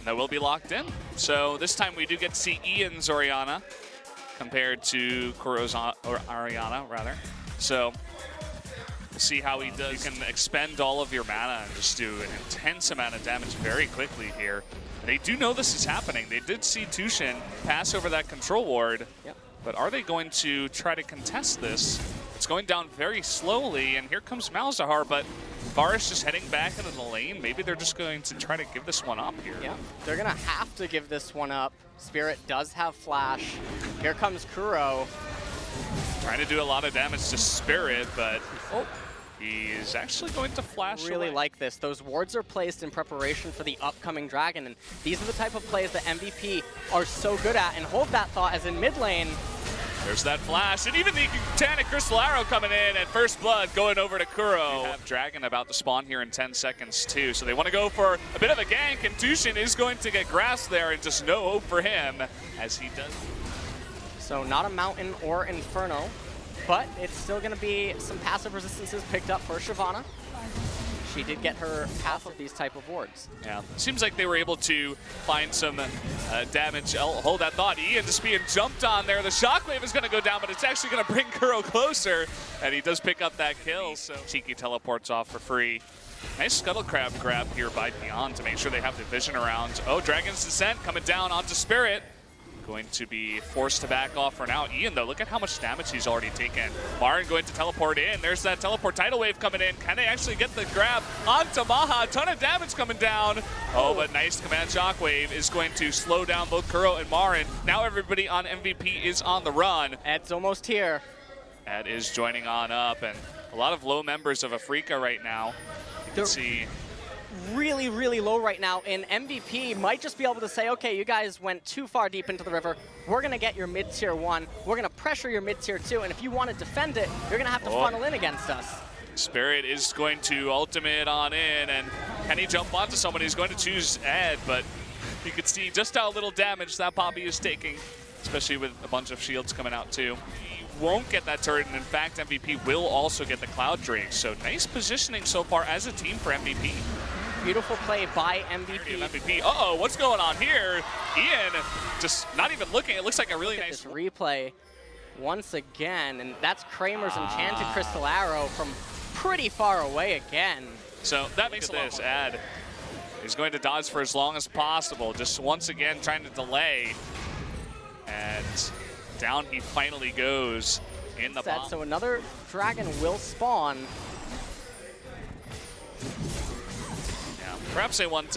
that will be locked in. So this time we do get to see Ian's Orianna compared to Kuro's or Ariana, rather. So we'll see how he does. You can expend all of your mana and just do an intense amount of damage very quickly here. They do know this is happening. They did see Tushin pass over that control ward, but are they going to try to contest this? It's going down very slowly, and here comes Malzahar, but Varus just heading back into the lane. Maybe they're just going to try to give this one up here. Yeah, they're going to have to give this one up. Spirit does have flash. Here comes Kuro. Trying to do a lot of damage to Spirit, but he's actually going to flash Really away. like this. Those wards are placed in preparation for the upcoming dragon, and these are the type of plays that MVP are so good at. And hold that thought, as in mid lane, there's that flash, and even the Titanic Crystal Arrow coming in at first blood, going over to Kuro. We have Dragon about to spawn here in 10 seconds too, so they want to go for a bit of a gank, and Tushin is going to get grasped there, and just no hope for him as he does. So not a Mountain or Inferno, but it's still going to be some passive resistances picked up for Shyvana. She did get her half of these type of wards. Yeah, seems like they were able to find some damage. Hold that thought. Ian just being jumped on there. The shockwave is going to go down, but it's actually going to bring Kuro closer, and he does pick up that kill. So Cheeky teleports off for free. Nice Scuttle Crab grab here by Beyond to make sure they have the vision around. Oh, Dragon's Descent coming down onto Spirit. Going to be forced to back off for now. Ian, though, look at how much damage he's already taken. Marin going to teleport in. There's that teleport tidal wave coming in. Can they actually get the grab onto Maha? A ton of damage coming down. Oh, but nice command shockwave is going to slow down both Kuro and Marin. Now everybody on MVP is on the run. Ed's almost here. Ed is joining on up, and a lot of low members of Afreeca right now. You can see really, really low right now, and MVP might just be able to say, okay, you guys went too far deep into the river. We're going to get your mid-tier 1. We're going to pressure your mid-tier 2, and if you want to defend it, you're going to have to funnel in against us. Spirit is going to ultimate on in, and can he jump onto someone? He's going to choose Ed, but you can see just how little damage that Poppy is taking, especially with a bunch of shields coming out too. He won't get that turret, and in fact, MVP will also get the Cloud Drake. So nice positioning so far as a team for MVP. Beautiful play by MVP. Uh-oh, what's going on here? Ian just not even looking. It looks like a really nice this replay once again, and that's Kramer's Enchanted Crystal Arrow from pretty far away again. So that makes this Ad is going to dodge for as long as possible, just once again trying to delay. And down he finally goes in the bomb. So another dragon will spawn. Perhaps they want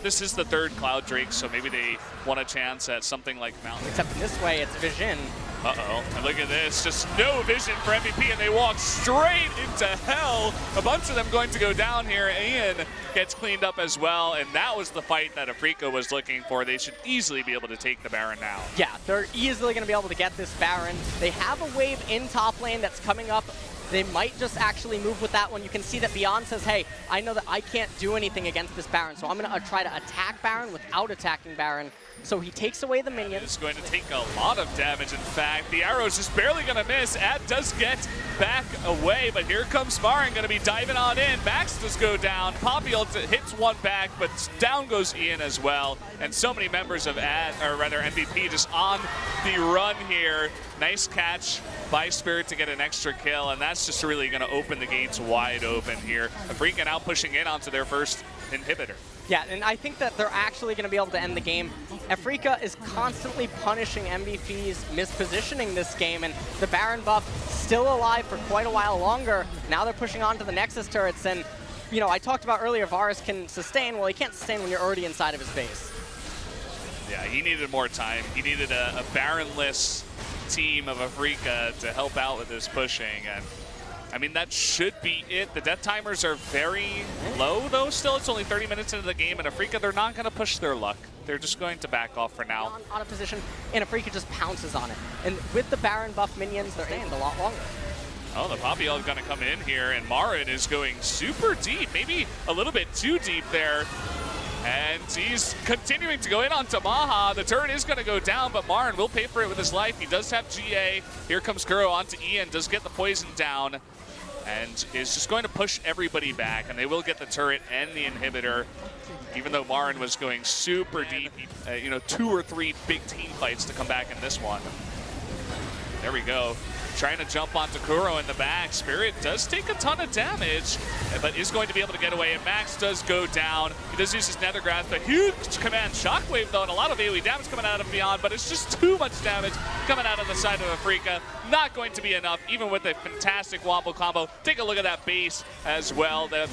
this is the third Cloud Drake, so maybe they want a chance at something like Mountain. Except in this way, it's Vision. Uh-oh, and look at this, just no vision for MVP, and they walk straight into hell. A bunch of them going to go down here. Ian gets cleaned up as well, and that was the fight that Afreeca was looking for. They should easily be able to take the Baron now. Yeah, they're easily going to be able to get this Baron. They have a wave in top lane that's coming up. They might just actually move with that one. You can see that Beyond says, hey, I know that I can't do anything against this Baron, so I'm going to try to attack Baron without attacking Baron. So he takes away the minions. It's going to take a lot of damage, in fact. The arrow's just barely going to miss. Ad does get back away, but here comes Marin, going to be diving on in. Max does go down. Poppy hits one back, but down goes Ian as well. And so many members of MVP just on the run here. Nice catch by Spirit to get an extra kill, and that's just really going to open the gates wide open here. Afreeca now pushing in onto their first inhibitor. Yeah, and I think that they're actually going to be able to end the game. Afreeca is constantly punishing MVP's mispositioning this game, and the Baron buff still alive for quite a while longer. Now they're pushing on to the Nexus turrets, and you know, I talked about earlier Varus can sustain. Well, he can't sustain when you're already inside of his base. Yeah, he needed more time. He needed a Baron-less team of Afreeca to help out with this pushing, and I mean, that should be it. The death timers are very low, though, still. It's only 30 minutes into the game, and Afreeca, they're not going to push their luck. They're just going to back off for now. On a position, and Afreeca just pounces on it. And with the Baron buff minions, they're staying a lot longer. Oh, the Poppy Ult is going to come in here, and Marin is going super deep, maybe a little bit too deep there. And he's continuing to go in onto Maha. The turret is going to go down, but Marin will pay for it with his life. He does have GA. Here comes Kuro onto Ian, does get the poison down. and is just going to push everybody back, and they will get the turret and the inhibitor, even though Marin was going super deep. 2 or 3 big team fights to come back in this one. There we go. Trying to jump onto Kuro in the back. Spirit does take a ton of damage, but is going to be able to get away, and Max does go down. He does use his Nether Grasp, a huge command shockwave though, and a lot of AoE damage coming out of Beyond, but it's just too much damage coming out of the side of Afreeca. Not going to be enough, even with a fantastic wombo combo. Take a look at that base as well. The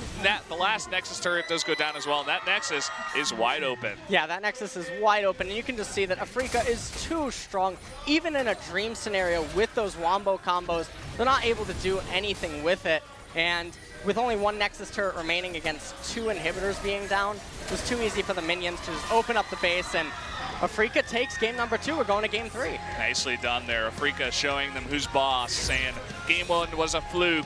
last Nexus turret does go down as well, and that Nexus is wide open. Yeah, that Nexus is wide open, and you can just see that Afreeca is too strong. Even in a dream scenario with those wombo combos, they're not able to do anything with it. And with only 1 Nexus turret remaining against 2 inhibitors being down, it was too easy for the minions to just open up the base, and Afreeca takes game number 2. We're going to game 3. Nicely done there. Afreeca showing them who's boss, saying game 1 was a fluke.